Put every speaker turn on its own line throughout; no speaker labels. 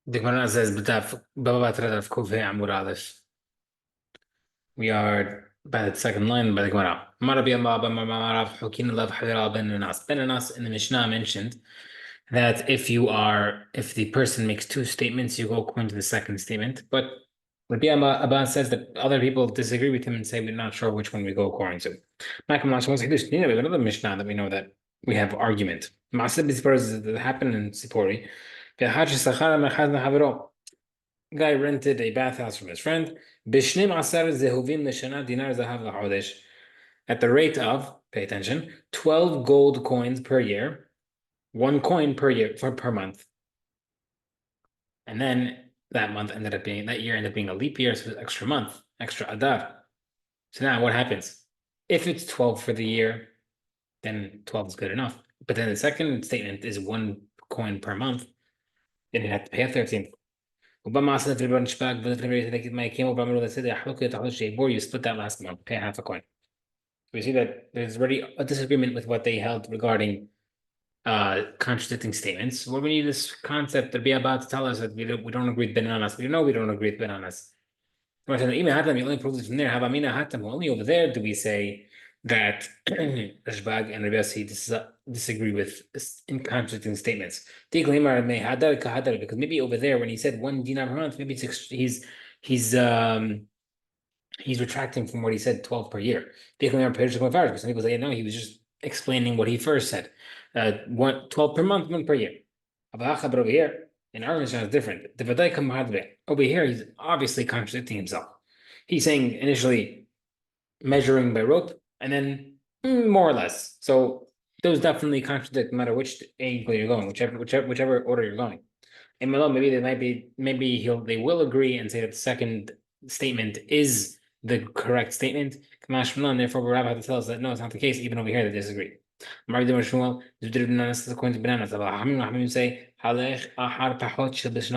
The Gemara says, Batra Daf Kufay Amud Aleph. We are by the second line by the Gemara. Marabi Allah ben Marav Hukin Love Hadira ben Anas. Ben Anas in the Mishnah mentioned that if the person makes two statements, you go according to the second statement. But Rabbi Abba says that other people disagree with him and say we're not sure which one we go according to. Malcolm Nash was like this. We have another Mishnah that we know that we have argument. Maaseh b'Sipor that happened in Sipori. Guy rented a bathhouse from his friend. Bishnim asar zehuvim l'shana dinar zahav l'chodesh. At the rate of, pay attention, 12 gold coins per year, one coin per year per month. And then that year ended up being a leap year, so it's extra month, extra adar. So now what happens? If it's 12 for the year, then 12 is good enough. But then the second statement is one coin per month, then you have to pay a 13th. You split that last month, pay half a coin. We see that there's already a disagreement with what they held regarding contradicting statements. Well, we need this concept to be about to tell us that we don't agree with bananas. We know we don't agree with bananas. You only prove this from there. Only over there do we say that Rashbag and Rabbi Yossi disagree with in contradicting statements. Because maybe over there when he said 1 dinar per month, maybe he's retracting from what he said 12 per year. Because some people say no, he was just explaining what he first said. 12 per month, 1 per year. But over here, in our Mishnah is different. Over here, he's obviously contradicting himself. He's saying initially measuring by rope, and then more or less. So those definitely contradict no matter which angle you're going, whichever order you're going. And maybe they will agree and say that the second statement is the correct statement. Therefore, Rabbi had to tell us that no, it's not the case. Even over here, they disagree. According to bananas, say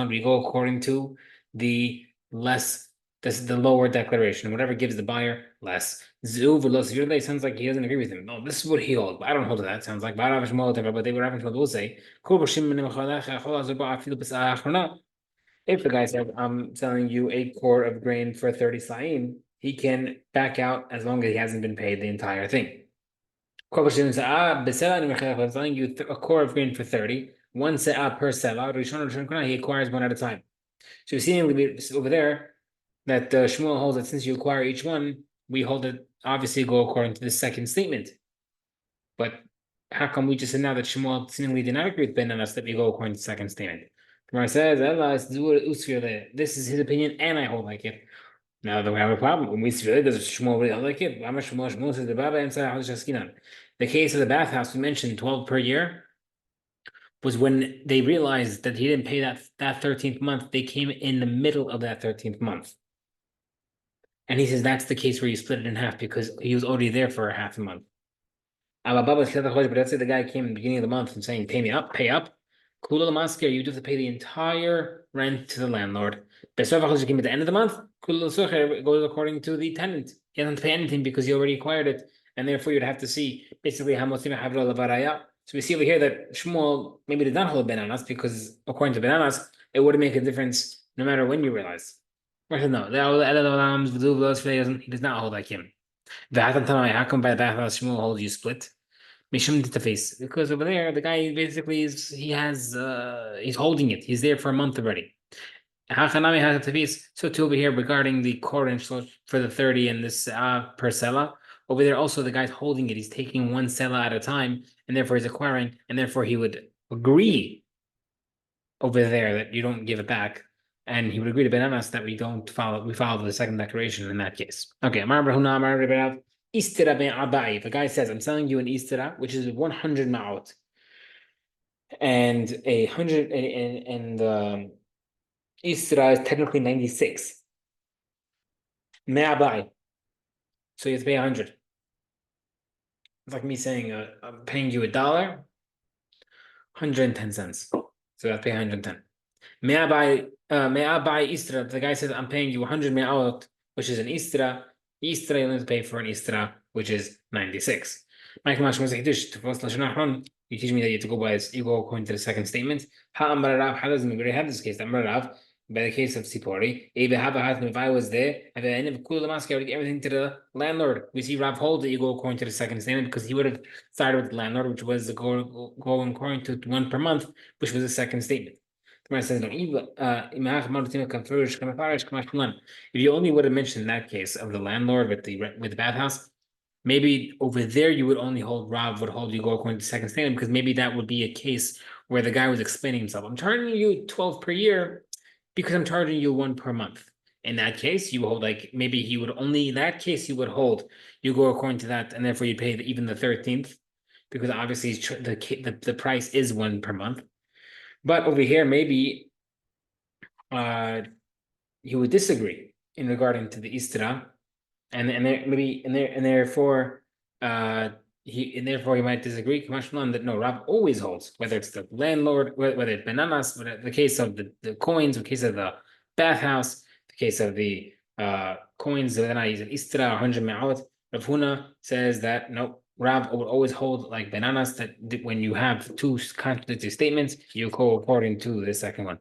we go according to the less. This is the lower declaration. Whatever gives the buyer less. Sounds like he doesn't agree with him. No, this is what he holds. But I don't hold to that. Sounds like but they would have will say. If the guy says, I'm selling you a core of grain for 30 sa'im, he can back out as long as he hasn't been paid the entire thing. I'm selling you a core of grain for 30, one se'ah per se'ah, he acquires one at a time. So seemingly over there, that Shmuel holds that since you acquire each one, we hold it obviously go according to the second statement. But how come we just said now that Shmuel seemingly did not agree with Ben Anas that we go according to the second statement? Gemara says, this is his opinion, and I hold like it. Now that we have a problem, when we see does Shmuel really hold like it? Shmuel says the Baba and the case of the bathhouse we mentioned 12 per year was when they realized that he didn't pay that 13th month. They came in the middle of that 13th month. And he says that's the case where you split it in half because he was already there for a half a month. But let's say the guy came in the beginning of the month and saying, pay up. Kula Lamaskir, you do have to pay the entire rent to the landlord. But if he came at the end of the month, Kula goes according to the tenant. He doesn't pay anything because he already acquired it. And therefore you'd have to see basically how much Lavaraya. So we see over here that Shmuel maybe did not hold bananas because according to bananas, it wouldn't make a difference no matter when you realize. No, he does not hold like him. How come by the bathhouse Shmuel holds you split? Because over there the guy basically he's holding it. He's there for a month already. So too over here regarding the quarter for the 30 and this per sela. Over there also the guy's holding it. He's taking one sela at a time, and therefore he's acquiring, and therefore he would agree over there that you don't give it back. And he would agree to Ben Anas that we follow the second declaration in that case. Okay, Istira ben Abai. The guy says, I'm selling you an Istira, which is 100 ma'ot. And a hundred and Istira is technically 96. Me'abai. So you have to pay 100. It's like me saying, I'm paying you $1, 110 cents. So you have to pay 110. Me'abai Istra. The guy says, I'm paying you 100 me'aot, which is an Istra. Istra, you only have to pay for an Istra, which is 96. Michael Mash was Hiddish to first Lashon. You teach me that you have to go by you go according to the second statement. Ha'amar Rav, how does we have this case? Amar Rav, by the case of Sipori, if I was there, if I ended up cool the mask, I would give everything to the landlord. We see Rav hold that you go according to the second statement because he would have started with the landlord, which was the go according to one per month, which was the second statement. The says no. If you only would have mentioned that case of the landlord with the bathhouse, maybe over there you would only hold Rav would hold you go according to second statement because maybe that would be a case where the guy was explaining himself. I'm charging you 12 per year because I'm charging you one per month. In that case, you hold like maybe he would only in that case you would hold you go according to that, and therefore you pay even the 13th because obviously the price is one per month. But over here, maybe he would disagree in regarding to the Istra, and there maybe and therefore he might disagree. That no, Rab always holds, whether it's the landlord, whether it's bananas, whether the case of the coins, the case of the bathhouse, the case of the coins that I use an Istra 100 me'ot. Rav Huna says that no, Rab would always hold like bananas that when you have two contradictory statements, you go according to the second one.